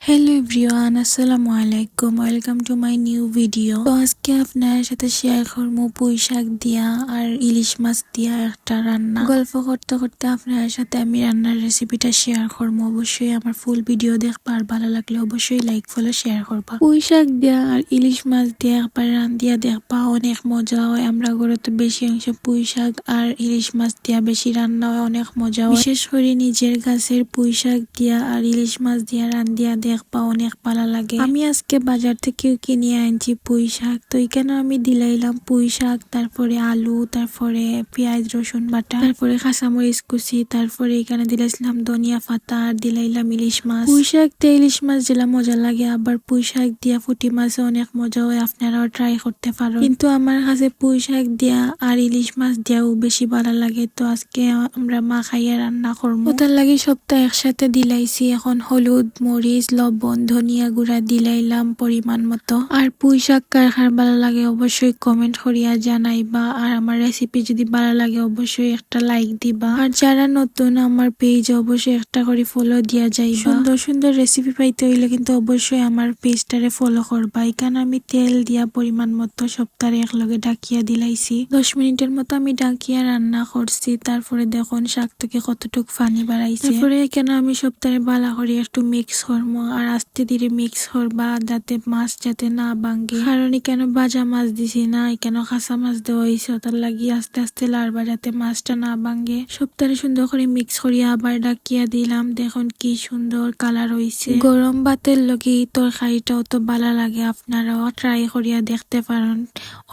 Hello everyone, আসসালামু আলাইকুম। Welcome to my new video. তো আজকে আপনার সাথে শেয়ার করবো পুঁই শাক দিয়া আর ইলিশ মাছ দিয়া একটা রান্না। গল্প করতে করতে আপনার সাথে আমি রান্নার রেসিপিটা শেয়ার করবো। অবশ্যই আমার ফুল ভিডিও দেখবা, আর ভালো লাগলে অবশ্যই লাইক ফলো শেয়ার করবা। পুঁই শাক দিয়া আর ইলিশ মাছ দিয়া একবার রান্ধিয়া দেখবা, অনেক মজা হয়। আমরা ঘরে তো বেশি অংশ পুঁই শাক আর ইলিশ মাছ দিয়া বেশি রান্না হয়, অনেক মজা হয়। বিশেষ করে নিজের গাছের পুঁই শাক দিয়া আর ইলিশ মাছ দিয়া রান্ধিয়া দেখবা, অনেক ভালো লাগে। আমি আজকে বাজার থেকেও কিনে আনছি পুঁই শাক। তো এখানে আমি দিলাইলাম পুঁই শাক, তারপরে আলু, তারপরে পেঁয়াজ রসুন বাটা, তারপরে কাঁচামরিচ কুচি, তারপরে এখানে দিলাইছিলাম ধনিয়া পাতা, আর দিলাইলাম ইলিশ মাছ। পুঁই শাক দিয়ে ইলিশ মাছ দিলে মজা লাগে, আবার পুঁই শাক দিয়া পুঁটি মাছও অনেক মজা হয়। আপনারাও ট্রাই করতে পারো, কিন্তু আমার কাছে পুঁই শাক দিয়া আর ইলিশ মাছ দিয়াও বেশি ভালো লাগে। তো আজকে আমরা মা খাইয়া রান্না করবো, ওটার লাগে সবটা একসাথে দিলাইছি। এখন হলুদ, মরিচ, লবণ, ধনিয়া গুঁড়া দিলাইলাম পরিমাণ মতো। আর পুঁই শাক কার কার ভালো লাগে অবশ্যই কমেন্ট করিয়া জানাইবা, আর আমার রেসিপি যদি ভালো লাগে অবশ্যই একটা লাইক দিবা। আর যারা নতুন আমার পেজ অবশ্যই একটা করে ফলো দিয়া যাইবা। সুন্দর সুন্দর রেসিপি পাইতে হইলে কিন্তু অবশ্যই আমার পেজটারে ফলো করবা। এখানে আমি তেল দিয়া পরিমাণ মতো সবটারে একলগে ডাকিয়া দিলাইছি। 10 মিনিটের মতো আমি ডাকিয়া রান্না করছি। তারপরে দেখুন শাক থেকে কতটুক পানি বাড়াইছে। তারপরে এখানে আমি সবটারে বালা করে একটু মিক্স করবো, আর আস্তে ধীরে মিক্স করবা যাতে মাছ যাতে না ভাঙ্গে। কারণ এখানে ভাজা মাছ দিছি না, এখানে কাঁচা মাছ দেওয়া হয়েছে, ওটার লাগি আস্তে আস্তে লাড়বা যাতে মাছটা না ভাঙ্গে। সবটারে সুন্দর করে মিক্স করিয়া আবার ডাকিয়া দিলাম। দেখুন কি সুন্দর কালার হয়েছে। গরম ভাতের লগে তরকারিটাও তো ভালো লাগে, আপনারাও ট্রাই করিয়া দেখতে পারেন,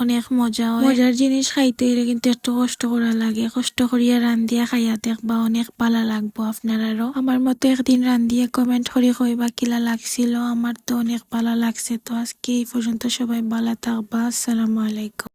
অনেক মজা হয়। মজার জিনিস খাইতে হইলে কিন্তু একটু কষ্ট করা লাগে, কষ্ট করিয়া রান্ধিয়া খাইয়া দেখবা, অনেক ভালো লাগবো আপনারারও। আমার মতো একদিন রান্ধিয়া কমেন্ট করে কইবা কিলা লাগছিল। আমার তো অনেক ভালো লাগছে। তো আজকে এই পর্যন্ত, সবাই ভালো থাকবা। আসসালামু আলাইকুম।